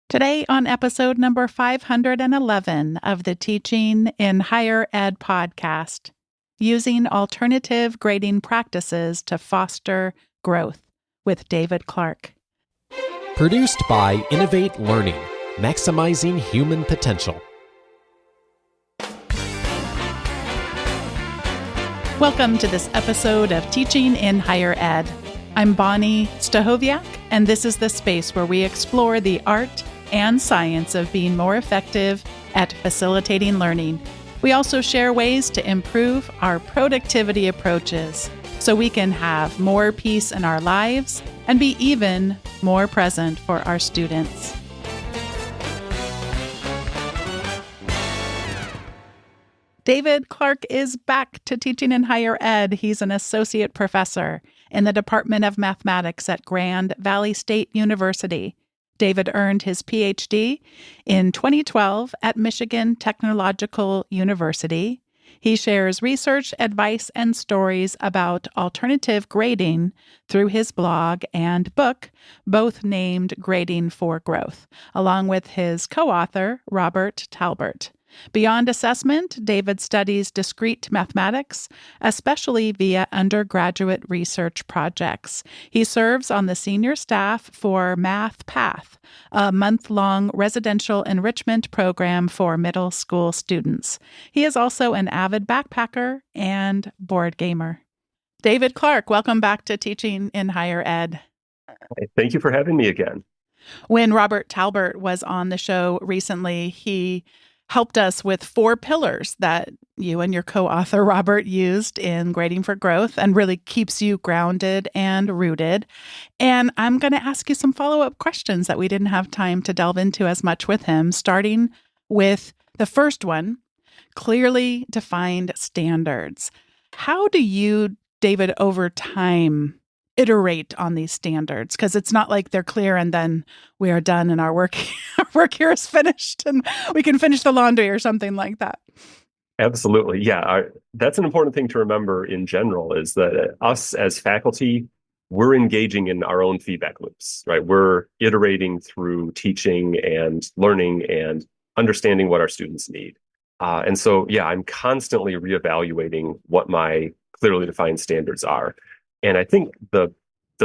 Today on episode number 511 of the Teaching in Higher Ed podcast, using alternative grading practices to foster growth with David Clark. Produced by Innovate Learning, maximizing human potential. Welcome to this episode of Teaching in Higher Ed. I'm Bonnie Stahoviak, and this is the space where we explore the art and science of being more effective at facilitating learning. We also share ways to improve our productivity approaches so we can have more peace in our lives and be even more present for our students. David Clark is back to teaching in higher ed. He's an associate professor in the Department of Mathematics at Grand Valley State University. David earned his PhD in 2012 at Michigan Technological University. He shares research, advice, and stories about alternative grading through his blog and book, both named Grading for Growth, along with his co-author, Robert Talbert. Beyond assessment, David studies discrete mathematics, especially via undergraduate research projects. He serves on the senior staff for Math Path, a month-long residential enrichment program for middle school students. He is also an avid backpacker and board gamer. David Clark, welcome back to Teaching in Higher Ed. Thank you for having me again. When Robert Talbert was on the show recently, he helped us with 4 pillars that you and your co-author Robert used in Grading for Growth and really keeps you grounded and rooted. And I'm going to ask you some follow-up questions that we didn't have time to delve into as much with him, starting with the first one, clearly defined standards. How do you, David, over time iterate on these standards? Because it's not like they're clear and then we are done and our work here is finished and we can finish the laundry or something like that. Absolutely. Yeah. That's an important thing to remember in general is that us as faculty, we're engaging in our own feedback loops, right? We're iterating through teaching and learning and understanding what our students need. And so, I'm constantly reevaluating what my clearly defined standards are. And I think the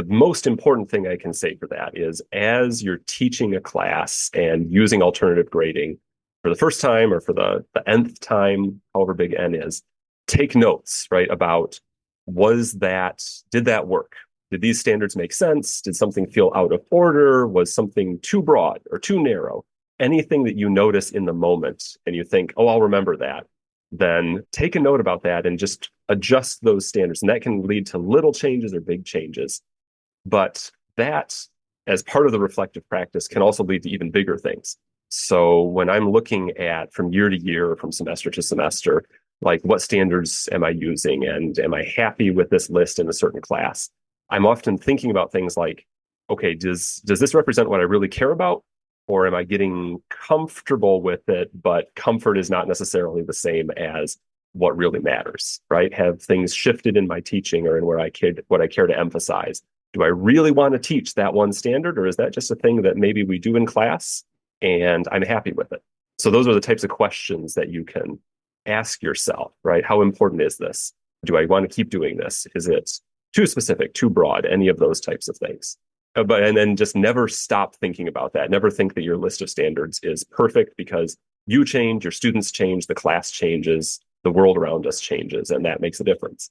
most important thing I can say for that is as you're teaching a class and using alternative grading for the first time or for the nth time, however big n is, take notes, right, about did that work? Did these standards make sense? Did something feel out of order? Was something too broad or too narrow? Anything that you notice in the moment and you think, oh, I'll remember that, then take a note about that and just adjust those standards. And that can lead to little changes or big changes. But that, as part of the reflective practice, can also lead to even bigger things. So when I'm looking at from year to year, or from semester to semester, like what standards am I using and am I happy with this list in a certain class? I'm often thinking about things like, okay, does this represent what I really care about? Or am I getting comfortable with it, but comfort is not necessarily the same as what really matters, right? Have things shifted in my teaching or in what I care to emphasize? Do I really want to teach that one standard, or is that just a thing that maybe we do in class and I'm happy with it? So those are the types of questions that you can ask yourself, right? How important is this? Do I want to keep doing this? Is it too specific, too broad? Any of those types of things. And then just never stop thinking about that. Never think that your list of standards is perfect, because you change, your students change, the class changes, the world around us changes, and that makes a difference.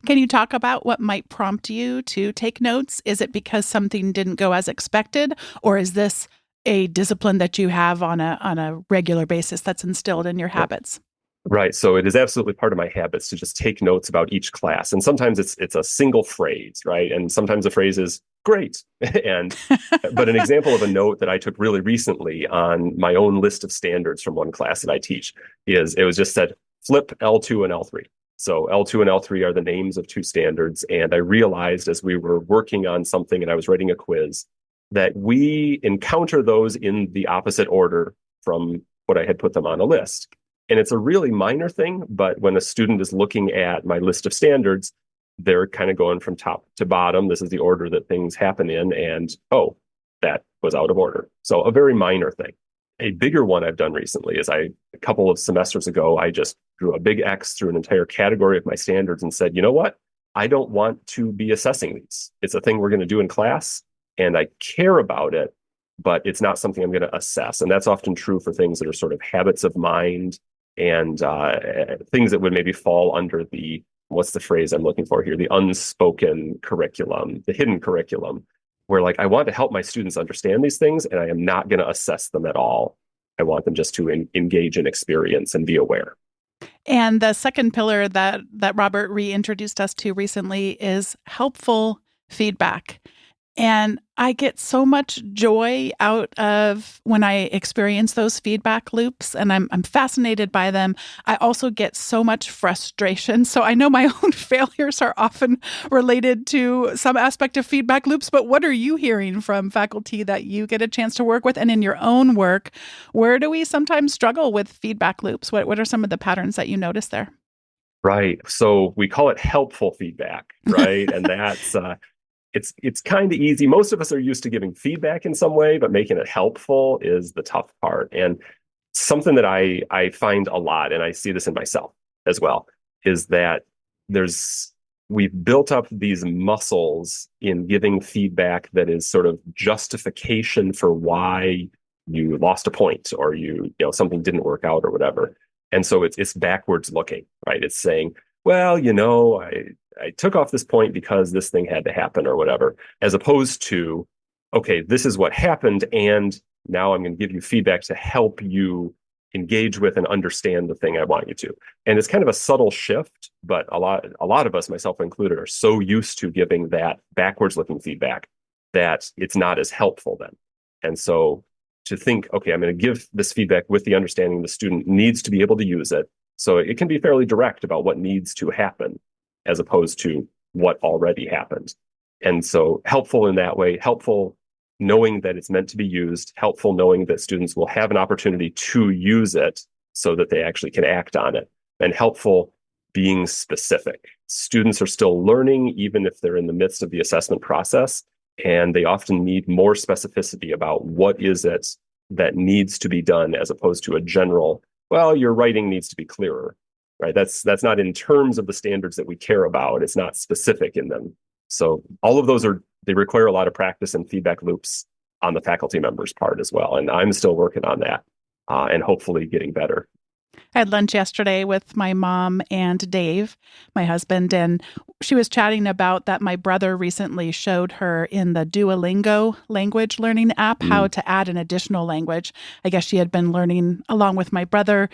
Can you talk about what might prompt you to take notes? Is it because something didn't go as expected, or is this a discipline that you have on a regular basis that's instilled in your habits? Right. So it is absolutely part of my habits to just take notes about each class. And sometimes it's a single phrase, right? And sometimes the phrase is great. But an example of a note that I took really recently on my own list of standards from one class that I teach is it was just said, flip L2 and L3. So L2 and L3 are the names of 2 standards. And I realized as we were working on something and I was writing a quiz that we encounter those in the opposite order from what I had put them on a list. And it's a really minor thing, but when a student is looking at my list of standards, they're kind of going from top to bottom. This is the order that things happen in. And, oh, that was out of order. So a very minor thing. A bigger one I've done recently is a couple of semesters ago, I just drew a big X through an entire category of my standards and said, you know what? I don't want to be assessing these. It's a thing we're going to do in class, and I care about it, but it's not something I'm going to assess. And that's often true for things that are sort of habits of mind and things that would maybe fall under the, what's the phrase I'm looking for here? The unspoken curriculum, the hidden curriculum, where like I want to help my students understand these things, and I am not going to assess them at all. I want them just to engage in experience and be aware. And the second pillar that Robert reintroduced us to recently is helpful feedback. And I get so much joy out of when I experience those feedback loops, and I'm fascinated by them. I also get so much frustration. So I know my own failures are often related to some aspect of feedback loops, but what are you hearing from faculty that you get a chance to work with? And in your own work, where do we sometimes struggle with feedback loops? What are some of the patterns that you notice there? Right. So we call it helpful feedback, right? And that's it's kind of easy. Most of us are used to giving feedback in some way, but making it helpful is the tough part. And something that I find a lot, and I see this in myself as well, is that we've built up these muscles in giving feedback that is sort of justification for why you lost a point or you know something didn't work out or whatever. And so it's backwards looking, right? It's saying, well, I took off this point because this thing had to happen or whatever, as opposed to, okay, this is what happened, and now I'm going to give you feedback to help you engage with and understand the thing I want you to. And it's kind of a subtle shift, but a lot of us, myself included, are so used to giving that backwards looking feedback that it's not as helpful then. And so to think, okay, I'm going to give this feedback with the understanding the student needs to be able to use it. So it can be fairly direct about what needs to happen as opposed to what already happened. And so helpful in that way, helpful knowing that it's meant to be used, helpful knowing that students will have an opportunity to use it so that they actually can act on it, and helpful being specific. Students are still learning, even if they're in the midst of the assessment process, and they often need more specificity about what is it that needs to be done as opposed to a general, well, your writing needs to be clearer. Right. That's not in terms of the standards that we care about. It's not specific in them. So all of those they require a lot of practice and feedback loops on the faculty members' part as well. And I'm still working on that and hopefully getting better. I had lunch yesterday with my mom and Dave, my husband, and she was chatting about that my brother recently showed her in the Duolingo language learning app how to add an additional language. I guess she had been learning along with my brother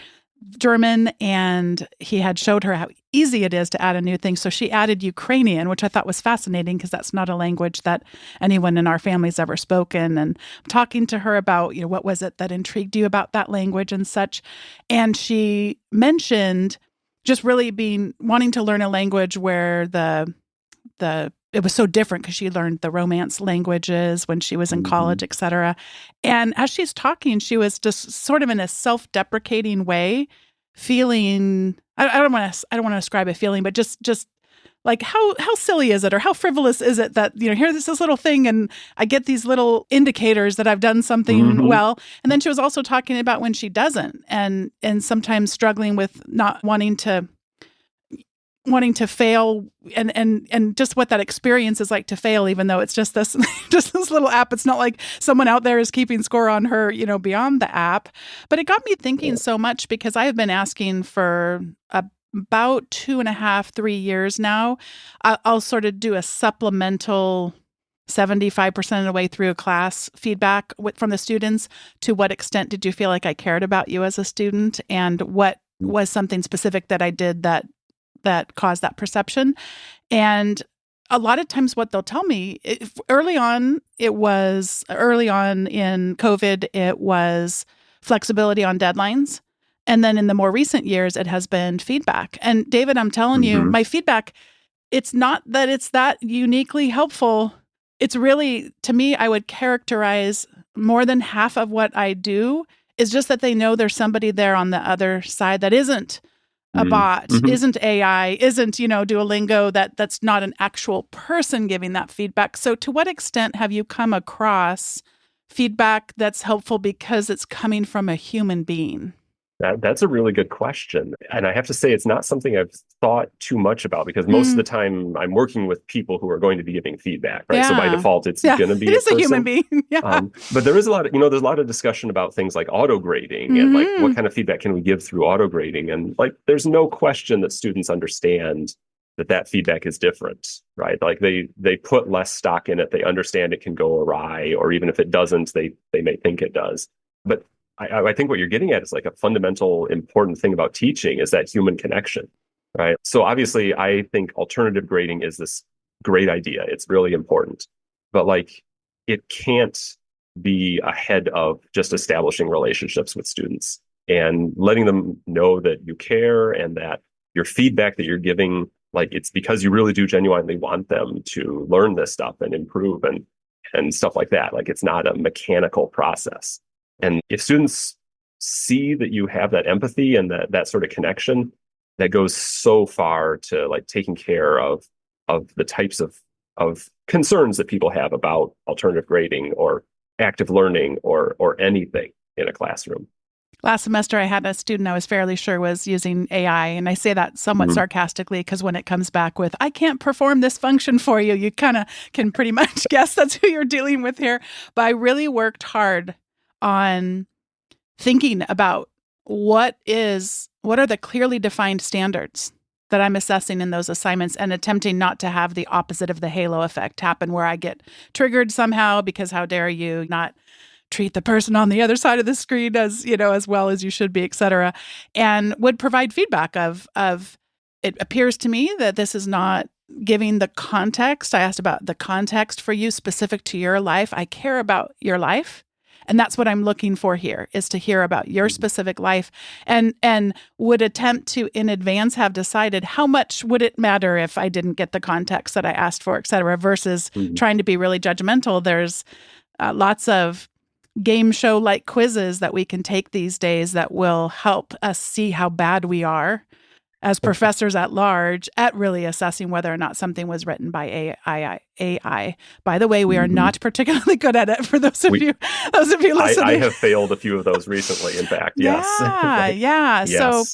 German, and he had showed her how easy it is to add a new thing. So she added Ukrainian, which I thought was fascinating because that's not a language that anyone in our family's ever spoken. And I'm talking to her about, what was it that intrigued you about that language and such. And she mentioned just really wanting to learn a language where it was so different because she learned the Romance languages when she was in college, et cetera. And as she's talking, she was just sort of in a self-deprecating way, feeling, I don't want to describe a feeling, but just like how silly is it, or how frivolous is it that, here's this little thing and I get these little indicators that I've done something well. And then she was also talking about when she doesn't, and sometimes struggling with not wanting to fail and just what that experience is like to fail, even though it's just this little app. It's not like someone out there is keeping score on her, beyond the app. But it got me thinking so much because I have been asking for about 2.5, 3 years now. I'll sort of do a supplemental 75% of the way through a class feedback from the students. To what extent did you feel like I cared about you as a student? And what was something specific that I did that caused that perception? And a lot of times what they'll tell me, early on in COVID, it was flexibility on deadlines. And then in the more recent years, it has been feedback. And David, I'm telling you, my feedback, it's not that it's that uniquely helpful. It's really, to me, I would characterize more than half of what I do is just that they know there's somebody there on the other side that isn't a bot, isn't AI, isn't, Duolingo, that's not an actual person giving that feedback. So to what extent have you come across feedback that's helpful because it's coming from a human being? That's a really good question. And I have to say, it's not something I've thought too much about because most of the time I'm working with people who are going to be giving feedback, right? So by Yeah. default, it's Yeah, going to be it a is a human person. being. Yeah. But there is a lot of, there's a lot of discussion about things like auto grading and like what kind of feedback can we give through auto grading? And like, there's no question that students understand that feedback is different, right? Like they put less stock in it. They understand it can go awry, or even if it doesn't, they may think it does. But I think what you're getting at is like a fundamental important thing about teaching is that human connection, right? So obviously, I think alternative grading is this great idea. It's really important, but like it can't be ahead of just establishing relationships with students and letting them know that you care and that your feedback that you're giving, like it's because you really do genuinely want them to learn this stuff and improve and stuff like that. Like it's not a mechanical process. And if students see that you have that empathy and that sort of connection, that goes so far to like taking care of the types of concerns that people have about alternative grading or active learning or anything in a classroom. Last semester, I had a student I was fairly sure was using AI, and I say that somewhat sarcastically because when it comes back with, I can't perform this function for you, you kind of can pretty much guess that's who you're dealing with here. But I really worked hard on thinking about what are the clearly defined standards that I'm assessing in those assignments and attempting not to have the opposite of the halo effect happen where I get triggered somehow because how dare you not treat the person on the other side of the screen as, as well as you should be, et cetera, and would provide feedback of it appears to me that this is not giving the context. I asked about the context for you specific to your life. I care about your life. And that's what I'm looking for here, is to hear about your specific life and would attempt to, in advance, have decided how much would it matter if I didn't get the context that I asked for, et cetera, versus trying to be really judgmental. There's lots of game show-like quizzes that we can take these days that will help us see how bad we are as professors at large at really assessing whether or not something was written by AI. By the way, we are not particularly good at it for those of you listening. I have failed a few of those recently, in fact. Yes. Yeah. Yes. So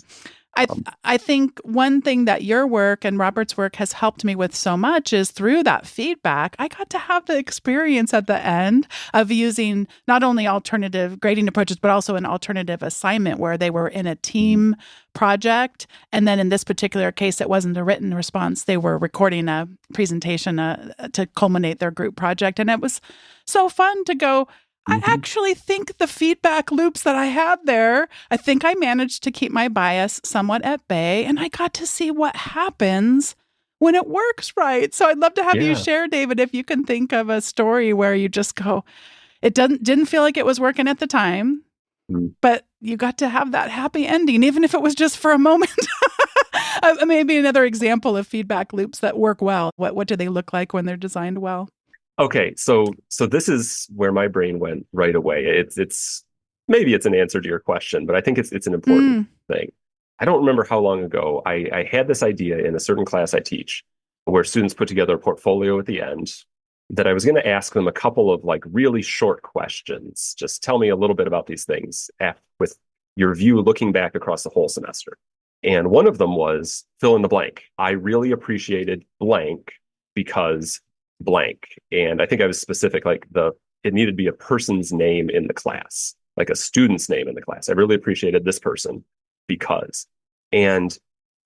I think one thing that your work and Robert's work has helped me with so much is through that feedback, I got to have the experience at the end of using not only alternative grading approaches, but also an alternative assignment where they were in a team project. And then in this particular case, it wasn't a written response. They were recording a presentation to culminate their group project. And it was so fun to go, I actually think the feedback loops that I had there, I think I managed to keep my bias somewhat at bay, and I got to see what happens when it works right. So I'd love to have you share, David, if you can think of a story where you just go, it didn't feel like it was working at the time, but you got to have that happy ending, even if it was just for a moment. Maybe another example of feedback loops that work well. What do they look like when they're designed well? Okay, so this is where my brain went right away. It's maybe it's an answer to your question, but I think it's an important thing. I don't remember how long ago I had this idea in a certain class I teach where students put together a portfolio at the end that I was going to ask them a couple of like really short questions. Just tell me a little bit about these things with your view looking back across the whole semester. And one of them was fill in the blank. I really appreciated blank because blank. And I think I was specific, like it needed to be a person's name in the class, like a student's name in the class. I really appreciated this person because, and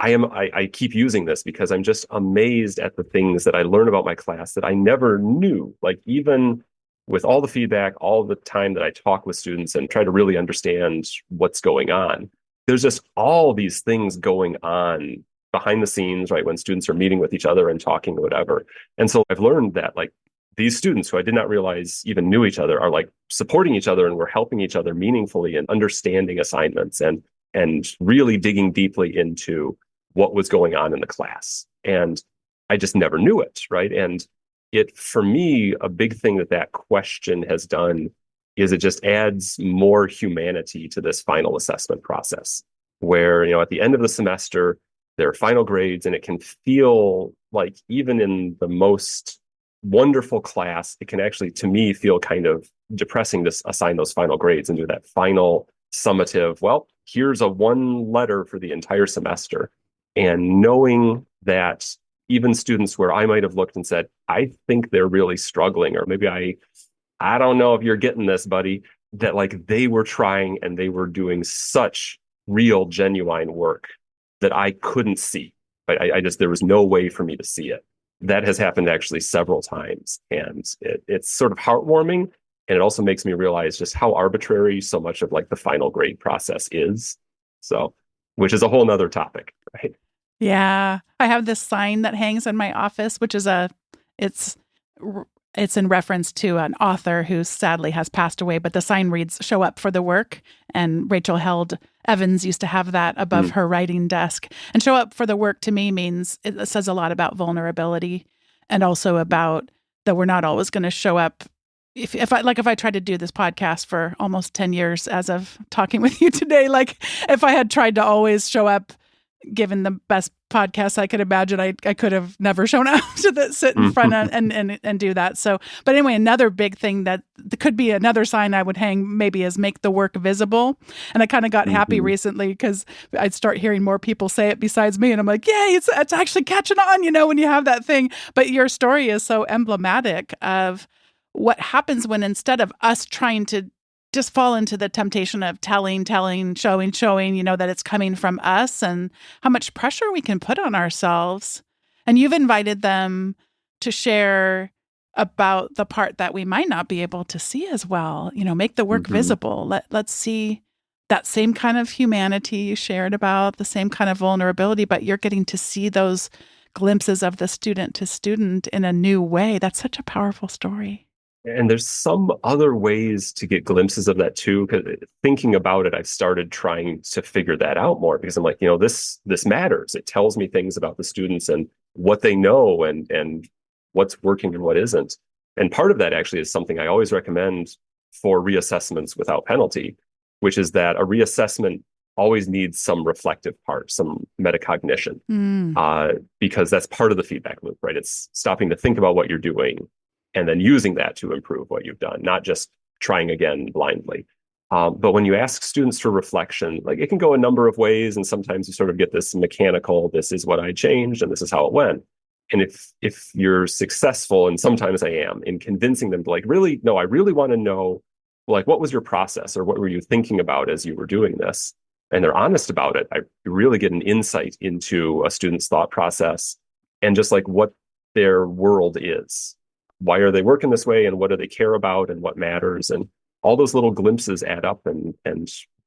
I keep using this because I'm just amazed at the things that I learn about my class that I never knew. Like even with all the feedback, all the time that I talk with students and try to really understand what's going on, there's just all these things going on behind the scenes, right? When students are meeting with each other and talking or whatever. And so I've learned that like these students who I did not realize even knew each other are like supporting each other and we're helping each other meaningfully and understanding assignments and really digging deeply into what was going on in the class. And I just never knew it, right? And for me, a big thing that question has done is it just adds more humanity to this final assessment process where, at the end of the semester, there are final grades, and it can feel like even in the most wonderful class, it can actually, to me, feel kind of depressing to assign those final grades and do that final summative, well, here's a one letter for the entire semester. And knowing that even students where I might have looked and said, I think they're really struggling, or maybe I don't know if you're getting this, buddy, that like they were trying and they were doing such real, genuine work that I couldn't see. I just, there was no way for me to see it. That has happened actually several times. And it's sort of heartwarming. And it also makes me realize just how arbitrary so much of like the final grade process is. So, which is a whole nother topic, right? Yeah. I have this sign that hangs in my office, which is it's in reference to an author who sadly has passed away, but the sign reads, "Show up for the work." And Rachel Held Evans used to have that above her writing desk. And show up for the work to me means it says a lot about vulnerability, and also about that we're not always going to show up. If I tried to do this podcast for almost 10 years as of talking with you today, like if I had tried to always show up, given the best podcast I could imagine, I could have never shown up to sit in front and do that. So, but anyway, another big thing that could be another sign I would hang maybe is make the work visible. And I kind of got happy recently because I'd start hearing more people say it besides me. And I'm like, yay, it's actually catching on, when you have that thing. But your story is so emblematic of what happens when instead of us trying to just fall into the temptation of telling, showing, that it's coming from us, and how much pressure we can put on ourselves. And you've invited them to share about the part that we might not be able to see as well, make the work visible. Let's see that same kind of humanity you shared about, the same kind of vulnerability, but you're getting to see those glimpses of the student to student in a new way. That's such a powerful story. And there's some other ways to get glimpses of that too. Because thinking about it, I've started trying to figure that out more, because I'm like, this matters. It tells me things about the students and what they know and what's working and what isn't. And part of that actually is something I always recommend for reassessments without penalty, which is that a reassessment always needs some reflective part, some metacognition, because that's part of the feedback loop, right? It's stopping to think about what you're doing and then using that to improve what you've done, not just trying again blindly. But when you ask students for reflection, like it can go a number of ways. And sometimes you sort of get this mechanical, this is what I changed and this is how it went. And if you're successful, and sometimes I am, in convincing them to like, really, no, I really want to know, like, what was your process, or what were you thinking about as you were doing this? And they're honest about it. I really get an insight into a student's thought process and just like what their world is. Why are they working this way, and what do they care about, and what matters? And all those little glimpses add up, and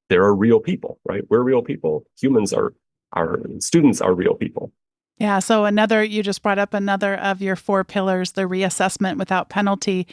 there are real people, right? We're real people. Humans are students are real people. Yeah. So you just brought up another of your 4 pillars, the reassessment without penalty.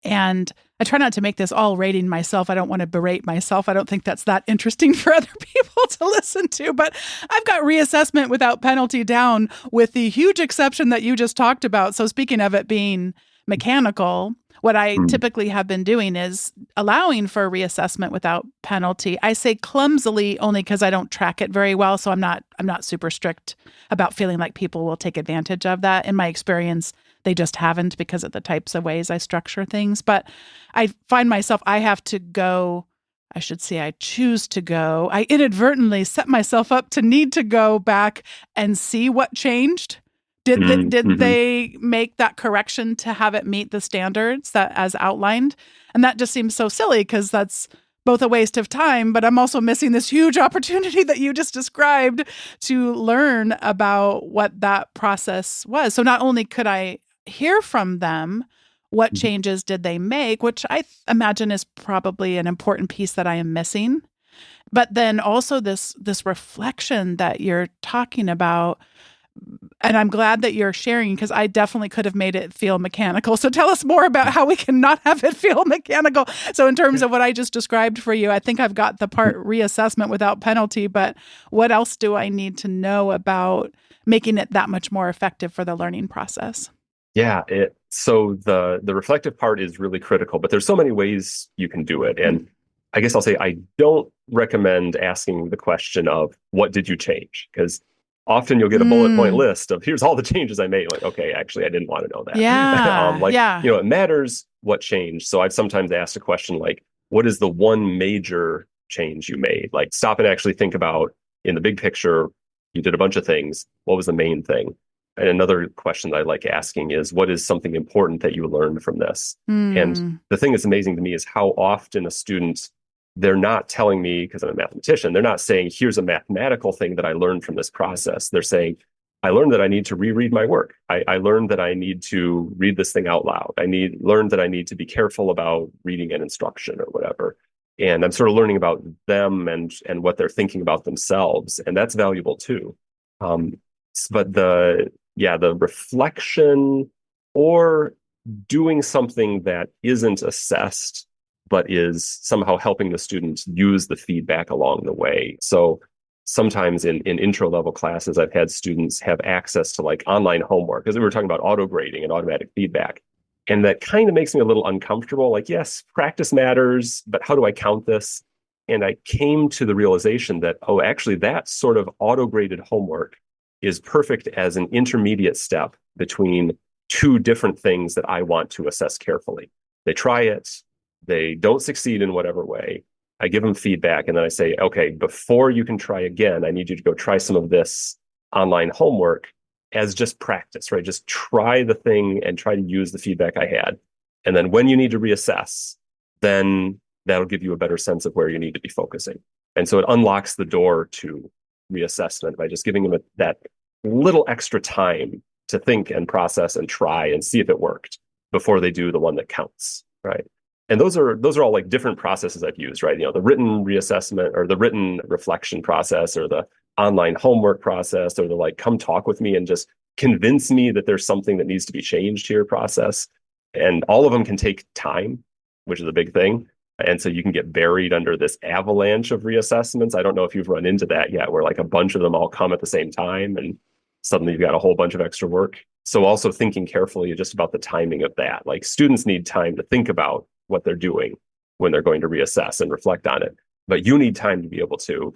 And I try not to make this all rating myself. I don't want to berate myself. I don't think that's that interesting for other people to listen to. But I've got reassessment without penalty down, with the huge exception that you just talked about. So speaking of it being mechanical, what I typically have been doing is allowing for reassessment without penalty. I say clumsily only because I don't track it very well, so I'm not super strict about feeling like people will take advantage of that. In my experience, they just haven't, because of the types of ways I structure things. But I find myself, I choose to go. I inadvertently set myself up to need to go back and see what changed. Did they make that correction to have it meet the standards that as outlined? And that just seems so silly, because that's both a waste of time, but I'm also missing this huge opportunity that you just described to learn about what that process was. So not only could I hear from them, what changes did they make, which I imagine is probably an important piece that I am missing, but then also this reflection that you're talking about. And I'm glad that you're sharing, because I definitely could have made it feel mechanical. So tell us more about how we can not have it feel mechanical. So in terms of what I just described for you, I think I've got the part reassessment without penalty, but what else do I need to know about making it that much more effective for the learning process? Yeah. So the reflective part is really critical, but there's so many ways you can do it. And I guess I'll say I don't recommend asking the question of what did you change? Because Often you'll get a bullet point Mm, list of here's all the changes I made. Like, okay, actually, I didn't want to know that. yeah. Yeah. It matters what changed. So I've sometimes asked a question like, what is the one major change you made? Like, stop and actually think about in the big picture, you did a bunch of things. What was the main thing? And another question that I like asking is, what is something important that you learned from this? And Mm, the thing that's amazing to me is how often a student, they're not telling me, because I'm a mathematician, they're not saying, here's a mathematical thing that I learned from this process. They're saying, I learned that I need to reread my work. I learned that I need to read this thing out loud. Learned that I need to be careful about reading an instruction or whatever. And I'm sort of learning about them and what they're thinking about themselves. And that's valuable too. Um, but the reflection or doing something that isn't assessed but is somehow helping the students use the feedback along the way. So sometimes in intro level classes, I've had students have access to like online homework, because we were talking about auto grading and automatic feedback. And that kind of makes me a little uncomfortable. Like, yes, practice matters, but how do I count this? And I came to the realization that, oh, actually, that sort of auto graded homework is perfect as an intermediate step between two different things that I want to assess carefully. They try it, they don't succeed in whatever way. I give them feedback, and then I say, okay, before you can try again, I need you to go try some of this online homework as just practice, right? Just try the thing and try to use the feedback I had. And then when you need to reassess, then that'll give you a better sense of where you need to be focusing. And so it unlocks the door to reassessment by just giving them that little extra time to think and process and try and see if it worked before they do the one that counts, right? And those are all like different processes I've used, right? The written reassessment or the written reflection process or the online homework process or the like, come talk with me and just convince me that there's something that needs to be changed here process. And all of them can take time, which is a big thing. And so you can get buried under this avalanche of reassessments. I don't know if you've run into that yet, where like a bunch of them all come at the same time and suddenly you've got a whole bunch of extra work. So also thinking carefully just about the timing of that. Like students need time to think about what they're doing when they're going to reassess and reflect on it. But you need time to be able to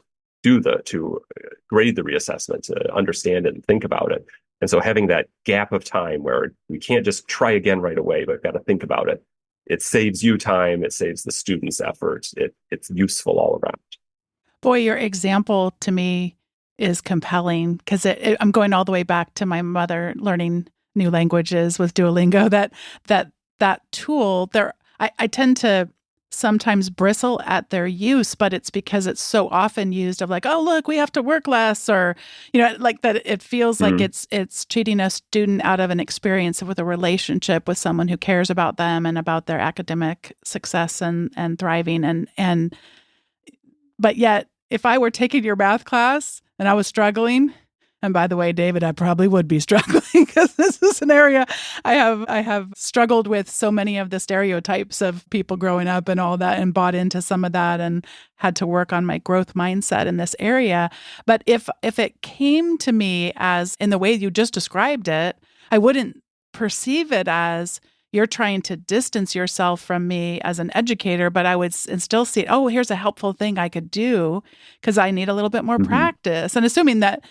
grade the reassessment, to understand it and think about it. And so having that gap of time where we can't just try again right away, but got to think about it. It saves you time. It saves the students' effort. It's useful all around. boy, your example to me is compelling because I'm going all the way back to my mother learning new languages with Duolingo. That tool there, I tend to sometimes bristle at their use, but it's because it's so often used of like, oh, look, we have to work less, or, like that it feels like it's cheating a student out of an experience with a relationship with someone who cares about them and about their academic success and thriving. But yet, if I were taking your math class and I was struggling, and by the way, David, I probably would be struggling because this is an area I have struggled with so many of the stereotypes of people growing up and all that, and bought into some of that and had to work on my growth mindset in this area. But if it came to me as in the way you just described it, I wouldn't perceive it as you're trying to distance yourself from me as an educator, but I would still see, oh, here's a helpful thing I could do because I need a little bit more practice. And assuming that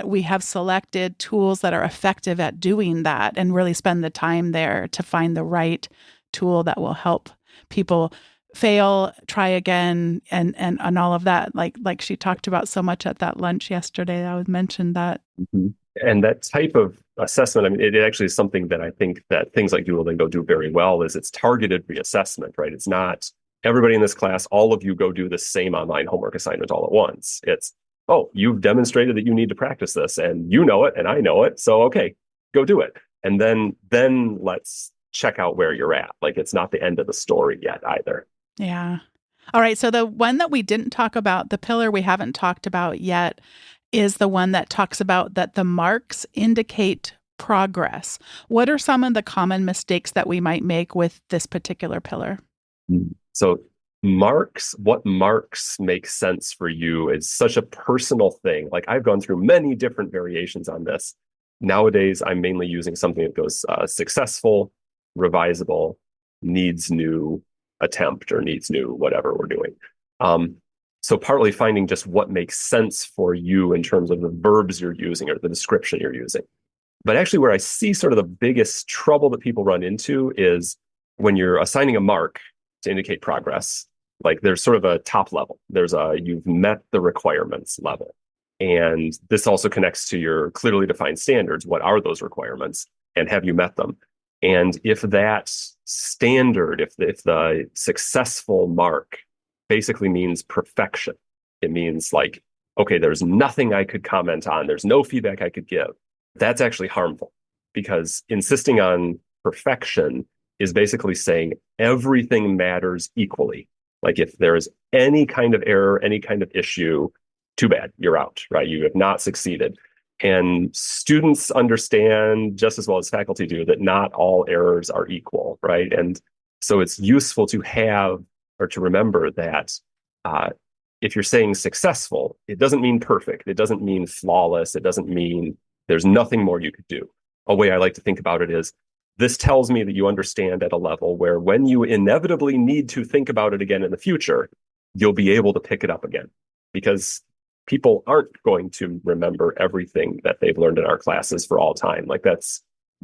we have selected tools that are effective at doing that and really spend the time there to find the right tool that will help people fail, try again, and all of that. Like she talked about so much at that lunch yesterday. I would mention that. Mm-hmm. And that type of assessment, I mean, it actually is something that I think that things like Duolingo do very well, is it's targeted reassessment, right? It's not everybody in this class, all of you go do the same online homework assignment all at once. It's, oh, you've demonstrated that you need to practice this and you know it and I know it. So, okay, go do it. And then let's check out where you're at. Like, it's not the end of the story yet either. Yeah. All right. So the one that we didn't talk about, the pillar we haven't talked about yet, is the one that talks about that the marks indicate progress. What are some of the common mistakes that we might make with this particular pillar? So what marks make sense for you is such a personal thing. Like, I've gone through many different variations on this. Nowadays, I'm mainly using something that goes successful, revisable, needs new attempt, or needs new whatever we're doing. So partly finding just what makes sense for you in terms of the verbs you're using or the description you're using. But actually where I see sort of the biggest trouble that people run into is when you're assigning a mark to indicate progress, like there's sort of a top level. There's a you've met the requirements level. And this also connects to your clearly defined standards. What are those requirements? And have you met them? And if that standard, if the successful mark basically means perfection, it means like, okay, there's nothing I could comment on, there's no feedback I could give, that's actually harmful, because insisting on perfection is basically saying everything matters equally. Like if there is any kind of error, any kind of issue, too bad, you're out, right? You have not succeeded. And students understand just as well as faculty do that not all errors are equal, right? And so it's useful to have or to remember that if you're saying successful, it doesn't mean perfect. It doesn't mean flawless. It doesn't mean there's nothing more you could do. A way I like to think about it is this tells me that you understand at a level where when you inevitably need to think about it again in the future, you'll be able to pick it up again, because people aren't going to remember everything that they've learned in our classes for all time. Like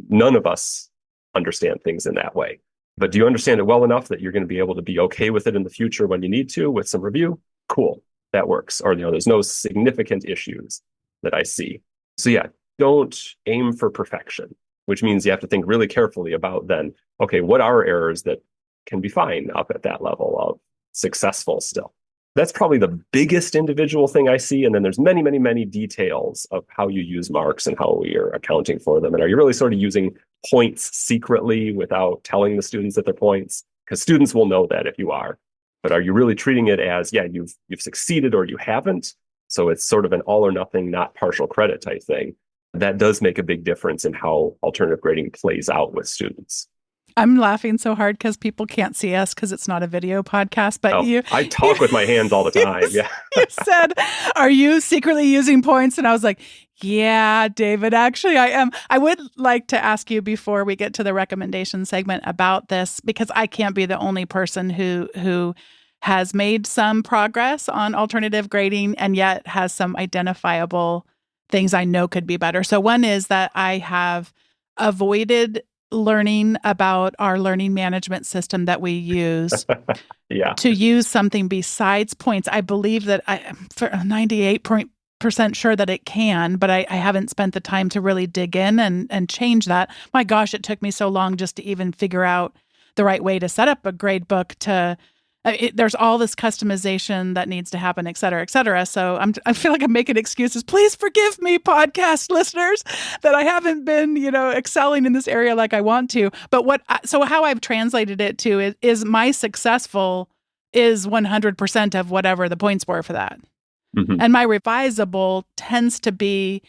none of us understand things in that way. But do you understand it well enough that you're going to be able to be okay with it in the future when you need to with some review? Cool, that works. Or, there's no significant issues that I see. So yeah, don't aim for perfection, which means you have to think really carefully about then, okay, what are errors that can be fine up at that level of successful still? That's probably the biggest individual thing I see. And then there's many, many, many details of how you use marks and how we are accounting for them. And are you really sort of using points secretly without telling the students that they're points? Because students will know that if you are. But are you really treating it as, yeah, you've succeeded or you haven't? So it's sort of an all or nothing, not partial credit type thing. That does make a big difference in how alternative grading plays out with students. I'm laughing so hard because people can't see us because it's not a video podcast. But I talk with my hands all the time. Yeah. You said, are you secretly using points? And I was like, yeah, David, actually I am. I would like to ask you before we get to the recommendation segment about this, because I can't be the only person who has made some progress on alternative grading and yet has some identifiable things I know could be better. So one is that I have avoided learning about our learning management system that we use to use something besides points. I believe that I'm 98% sure that it can, but I haven't spent the time to really dig in and change that. My gosh, it took me so long just to even figure out the right way to set up a grade book there's all this customization that needs to happen, et cetera, et cetera. So I feel like I'm making excuses. Please forgive me, podcast listeners, that I haven't been, excelling in this area like I want to. But how I've translated it to is my successful is 100% of whatever the points were for that. Mm-hmm. And my revisable tends to be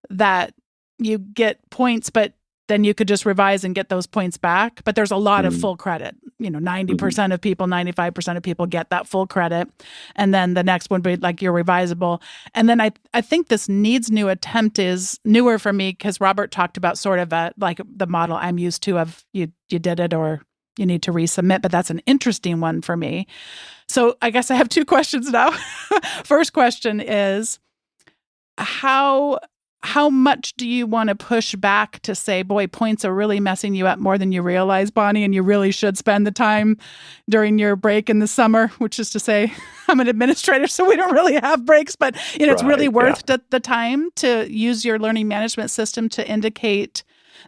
that you get points, but then you could just revise and get those points back. But there's a lot of full credit. 90% of people, 95% of people get that full credit. And then the next one would be like your revisable. And then I think this needs new attempt is newer for me because Robert talked about sort of like the model I'm used to of you did it or you need to resubmit, but that's an interesting one for me. So I guess I have two questions now. First question is, how much do you want to push back to say, boy, points are really messing you up more than you realize, Bonnie, and you really should spend the time during your break in the summer, which is to say, I'm an administrator, so we don't really have breaks, but it's really worth the time to use your learning management system to indicate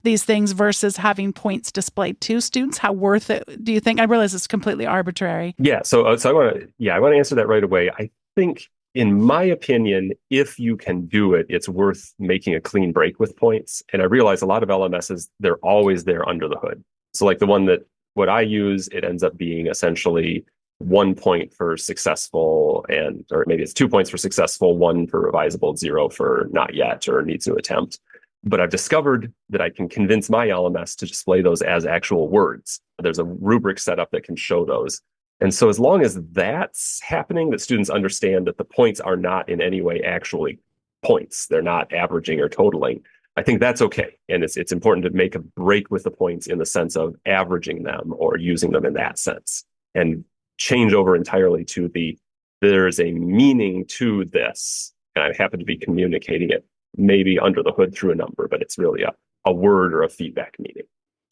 these things versus having points displayed to students. How worth it do you think? I realize it's completely arbitrary. Yeah, so I want to answer that right away. I think, in my opinion, if you can do it, it's worth making a clean break with points. And I realize a lot of LMSs, they're always there under the hood. So like the one what I use, it ends up being essentially 1 point for successful or maybe it's 2 points for successful, 1 for revisable, 0 for not yet or needs to attempt. But I've discovered that I can convince my LMS to display those as actual words. There's a rubric set up that can show those. And so as long as that's happening, that students understand that the points are not in any way actually points, they're not averaging or totaling, I think that's okay. And it's important to make a break with the points in the sense of averaging them or using them in that sense and change over entirely to the there's a meaning to this, and I happen to be communicating it maybe under the hood through a number, but it's really a word or a feedback meaning.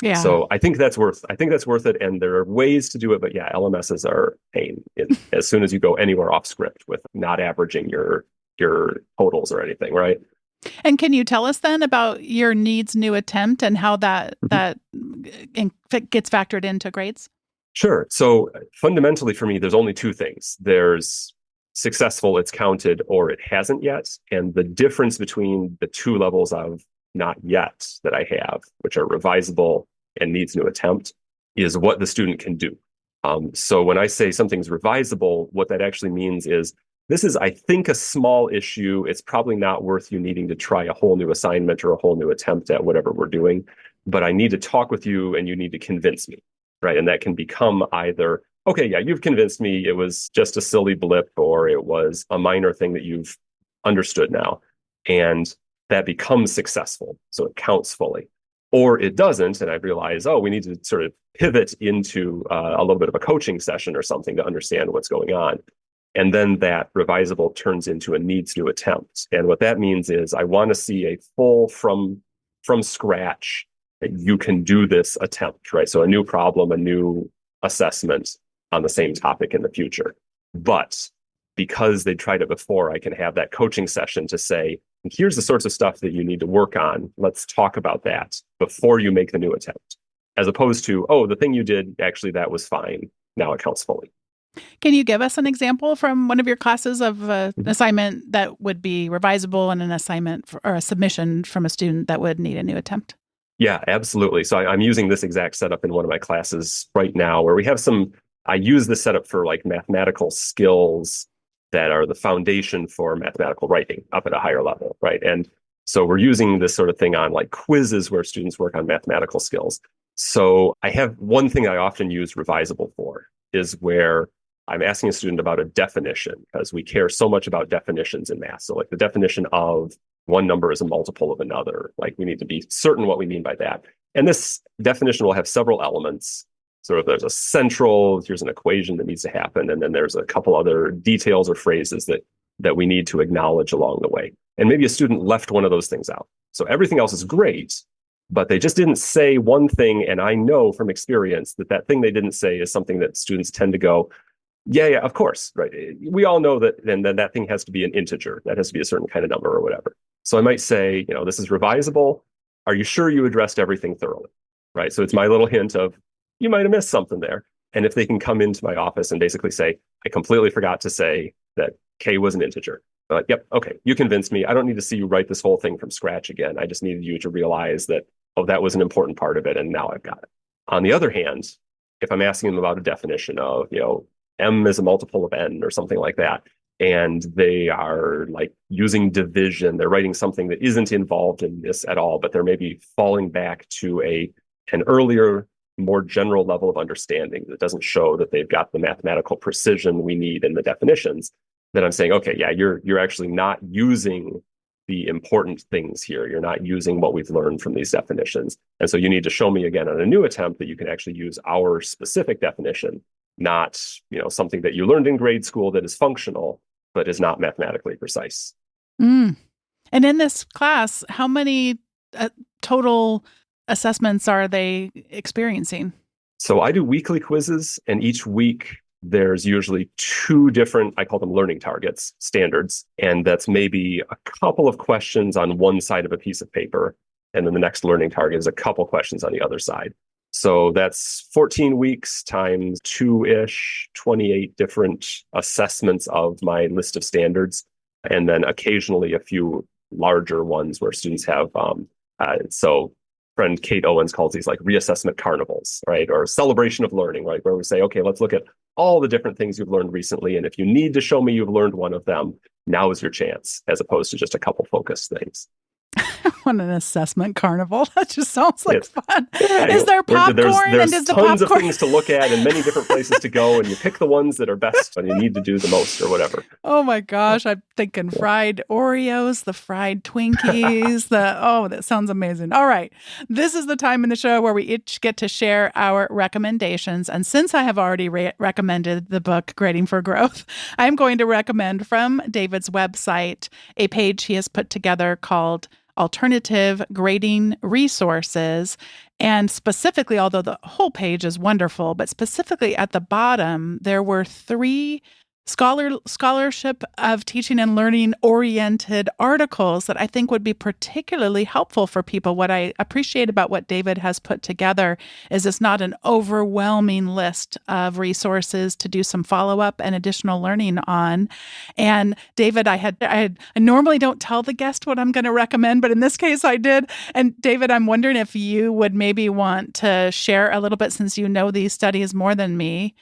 Yeah. So I think that's worth it. And there are ways to do it, but yeah, LMSs are pain as soon as you go anywhere off script with not averaging your totals or anything, right? And can you tell us then about your needs new attempt and how that gets factored into grades? Sure. So fundamentally for me, there's only two things. There's successful, it's counted, or it hasn't yet. And the difference between the two levels of not yet that I have, which are revisable and needs new attempt, is what the student can do. So when I say something's revisable, what that actually means is this is, I think, a small issue. It's probably not worth you needing to try a whole new assignment or a whole new attempt at whatever we're doing, but I need to talk with you and you need to convince me, right? And that can become either, okay, yeah, you've convinced me it was just a silly blip, or it was a minor thing that you've understood now. And that becomes successful. So it counts fully. Or it doesn't. And I realize, oh, we need to sort of pivot into a little bit of a coaching session or something to understand what's going on. And then that revisable turns into a needs new attempt. And what that means is I want to see a full from scratch that you can do this attempt, right? So a new problem, a new assessment on the same topic in the future. But because they tried it before, I can have that coaching session to say, here's the sorts of stuff that you need to work on. Let's talk about that before you make the new attempt. As opposed to, oh, the thing you did, actually, that was fine. Now it counts fully. Can you give us an example from one of your classes of an assignment that would be revisable and an assignment or a submission from a student that would need a new attempt? Yeah, absolutely. So I'm using this exact setup in one of my classes right now where we have I use this setup for like mathematical skills that are the foundation for mathematical writing up at a higher level, right? And so we're using this sort of thing on like quizzes where students work on mathematical skills. So I have one thing I often use revisable for is where I'm asking a student about a definition, because we care so much about definitions in math. So like the definition of one number is a multiple of another. Like we need to be certain what we mean by that. And this definition will have several elements. Sort of there's here's an equation that needs to happen. And then there's a couple other details or phrases that we need to acknowledge along the way. And maybe a student left one of those things out. So everything else is great, but they just didn't say one thing. And I know from experience that thing they didn't say is something that students tend to go, yeah, of course, right? We all know that, and then that thing has to be an integer. That has to be a certain kind of number or whatever. So I might say, this is revisable. Are you sure you addressed everything thoroughly, right? So it's my little hint of, you might have missed something there. And if they can come into my office and basically say, I completely forgot to say that K was an integer. Yep, okay, you convinced me. I don't need to see you write this whole thing from scratch again. I just needed you to realize that, oh, that was an important part of it, and now I've got it. On the other hand, if I'm asking them about a definition of, M is a multiple of N or something like that, and they are like using division, they're writing something that isn't involved in this at all, but they're maybe falling back to an earlier, more general level of understanding that doesn't show that they've got the mathematical precision we need in the definitions, then I'm saying, okay, yeah, you're actually not using the important things here. You're not using what we've learned from these definitions. And so you need to show me again on a new attempt that you can actually use our specific definition, not, something that you learned in grade school that is functional, but is not mathematically precise. And in this class, how many total assessments are they experiencing? So I do weekly quizzes, and each week there's usually two different, I call them learning targets, standards. And that's maybe a couple of questions on one side of a piece of paper. And then the next learning target is a couple questions on the other side. So that's 14 weeks times 2-ish, 28 different assessments of my list of standards. And then occasionally a few larger ones where students have, so friend Kate Owens calls these like reassessment carnivals, right? Or celebration of learning, right? Where we say, okay, let's look at all the different things you've learned recently. And if you need to show me you've learned one of them, now is your chance, as opposed to just a couple focused things. On an assessment carnival. That just sounds like fun. Yeah, is there popcorn? There's and tons of things to look at and many different places to go, and you pick the ones that are best and you need to do the most or whatever. Oh my gosh, I'm thinking fried Oreos, the fried Twinkies, that sounds amazing. All right. This is the time in the show where we each get to share our recommendations. And since I have already recommended the book Grading for Growth, I'm going to recommend from David's website a page he has put together called Alternative Grading Resources. And specifically, although the whole page is wonderful, but specifically at the bottom, there were 3 scholarship of teaching and learning oriented articles that I think would be particularly helpful for people. What I appreciate about what David has put together is it's not an overwhelming list of resources to do some follow-up and additional learning on. And David, I normally don't tell the guest what I'm going to recommend, but in this case I did. And David, I'm wondering if you would maybe want to share a little bit, since you know these studies more than me.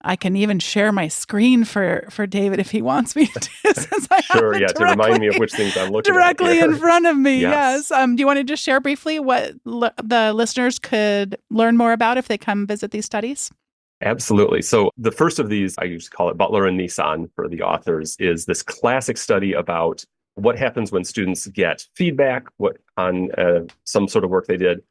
I can even share my screen for David if he wants me to. Since I Sure, yeah, to remind me of which things I'm looking directly at in front of me. Yes. Do you want to just share briefly what the listeners could learn more about if they come visit these studies? Absolutely. So the first of these, I used to call it Butler and Nissan for the authors, is this classic study about what happens when students get feedback on some sort of work they did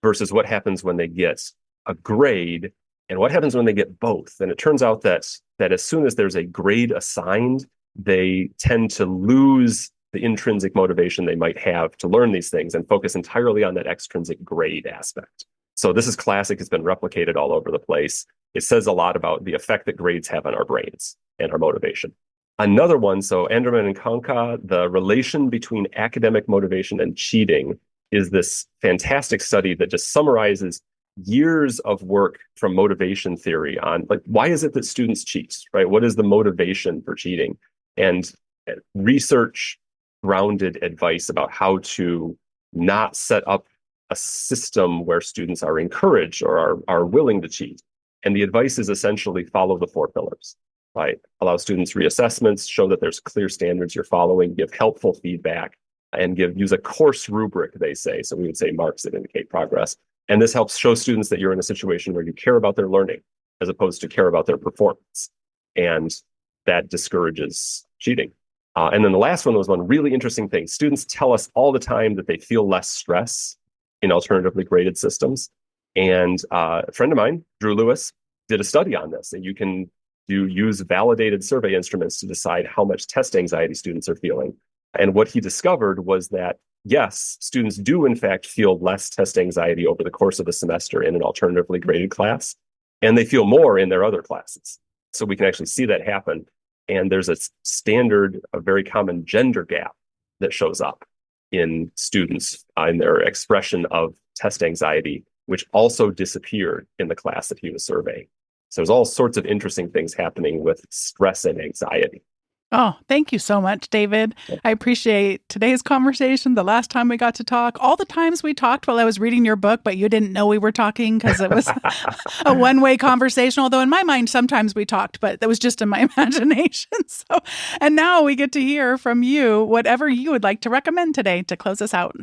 versus what happens when they get a grade. And what happens when they get both? And it turns out that as soon as there's a grade assigned, they tend to lose the intrinsic motivation they might have to learn these things and focus entirely on that extrinsic grade aspect. So this is classic. It's been replicated all over the place. It says a lot about the effect that grades have on our brains and our motivation. Another one, so Anderman and Konka, the relation between academic motivation and cheating, is this fantastic study that just summarizes years of work from motivation theory on why is it that students cheat, right? What is the motivation for cheating? And research grounded advice about how to not set up a system where students are encouraged or are willing to cheat. And the advice is essentially follow the 4 pillars, right? Allow students reassessments, show that there's clear standards you're following, give helpful feedback, and use a course rubric, they say. So we would say marks that indicate progress. And this helps show students that you're in a situation where you care about their learning as opposed to care about their performance. And that discourages cheating. And then the last one was one really interesting thing. Students tell us all the time that they feel less stress in alternatively graded systems. And a friend of mine, Drew Lewis, did a study on this. And you can use validated survey instruments to decide how much test anxiety students are feeling. And what he discovered was that yes, students do in fact feel less test anxiety over the course of the semester in an alternatively graded class, and they feel more in their other classes. So we can actually see that happen. And there's a very common gender gap that shows up in students in their expression of test anxiety, which also disappeared in the class that he was surveying. So there's all sorts of interesting things happening with stress and anxiety. Oh, thank you so much, David. I appreciate today's conversation, the last time we got to talk, all the times we talked while I was reading your book, but you didn't know we were talking because it was a one-way conversation. Although in my mind, sometimes we talked, but that was just in my imagination. And now we get to hear from you, whatever you would like to recommend today to close us out.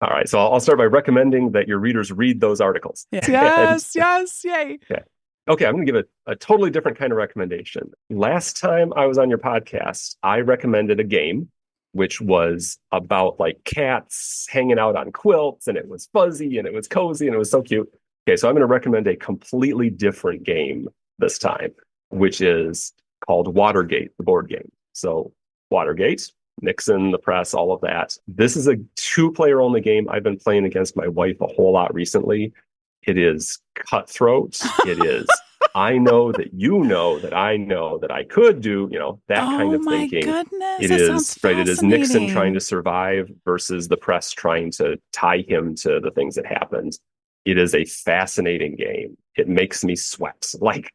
All right. So I'll start by recommending that your readers read those articles. Yes, yay. Yeah. Okay, I'm going to give a totally different kind of recommendation. Last time I was on your podcast, I recommended a game which was about cats hanging out on quilts, and it was fuzzy and it was cozy and it was so cute. Okay, so I'm going to recommend a completely different game this time, which is called Watergate, the board game. So Watergate, Nixon, the press, all of that. This is a 2-player only game. I've been playing against my wife a whole lot recently. It is cutthroat. It is, I know that you know that I know that I could do, that kind of thinking. Oh my goodness. It is, right, it is Nixon trying to survive versus the press trying to tie him to the things that happened. It is a fascinating game. It makes me sweat. Like,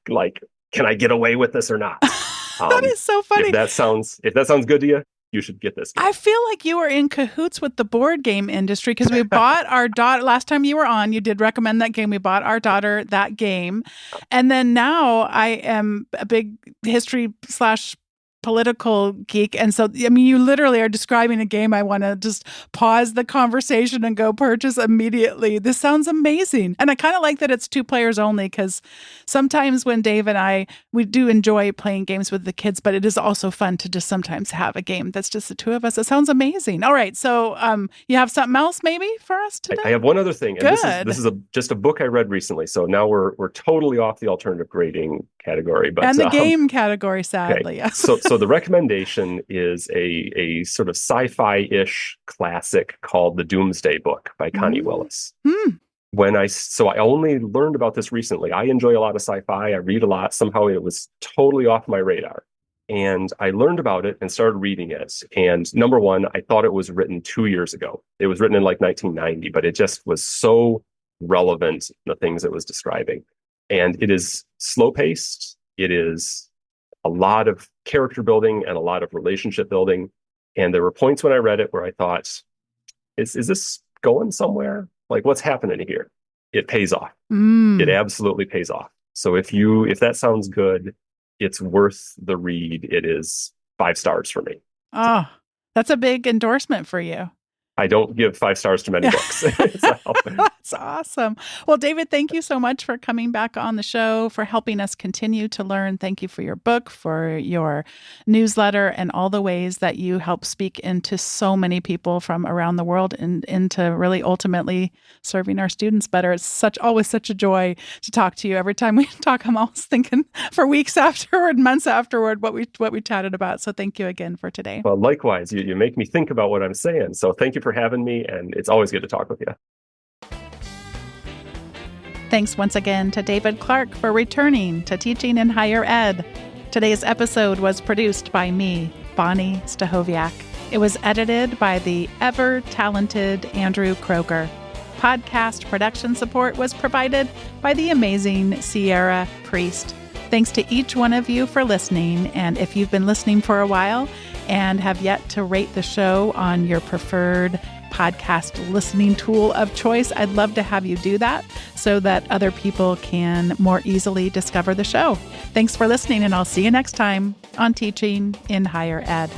can I get away with this or not? That is so funny. If that sounds good to you, you should get this game. I feel like you are in cahoots with the board game industry because we bought our daughter, last time you were on, you did recommend that game. We bought our daughter that game. And then now I am a big history / political geek. And so, I mean, you literally are describing a game I want to just pause the conversation and go purchase immediately. This sounds amazing. And I kind of like that it's 2 players only, because sometimes when Dave and I, we do enjoy playing games with the kids, but it is also fun to just sometimes have a game that's just the 2 of us. It sounds amazing. All right. So you have something else maybe for us today? I have one other thing. And Good. this is just a book I read recently. So now we're totally off the alternative grading category. But and the game category, sadly. Okay. So the recommendation is a sort of sci-fi-ish classic called The Doomsday Book by Connie Willis. I only learned about this recently. I enjoy a lot of sci-fi. I read a lot. Somehow it was totally off my radar. And I learned about it and started reading it. And number one, I thought it was written 2 years ago. It was written in like 1990, but it just was so relevant, the things it was describing. And it is slow-paced. It is a lot of character building and a lot of relationship building. And there were points when I read it where I thought, is this going somewhere? Like, what's happening here? It pays off. It absolutely pays off. So if that sounds good, it's worth the read. It is 5 stars for me. Oh, that's a big endorsement for you. I don't give 5 stars to many books. That's awesome. Well, David, thank you so much for coming back on the show, for helping us continue to learn. Thank you for your book, for your newsletter, and all the ways that you help speak into so many people from around the world and into really ultimately serving our students better. It's always such a joy to talk to you. Every time we talk, I'm always thinking for weeks afterward, months afterward, what we chatted about. So thank you again for today. Well, likewise, you make me think about what I'm saying. So thank you for having me, and it's always good to talk with you. Thanks once again to David Clark for returning to teaching in higher ed. Today's episode was produced by me, Bonnie Stahoviak. It was edited by the ever-talented Andrew Kroger. Podcast production support was provided by the amazing Sierra Priest. Thanks to each one of you for listening, and if you've been listening for a while and have yet to rate the show on your preferred podcast listening tool of choice, I'd love to have you do that so that other people can more easily discover the show. Thanks for listening, and I'll see you next time on Teaching in Higher Ed.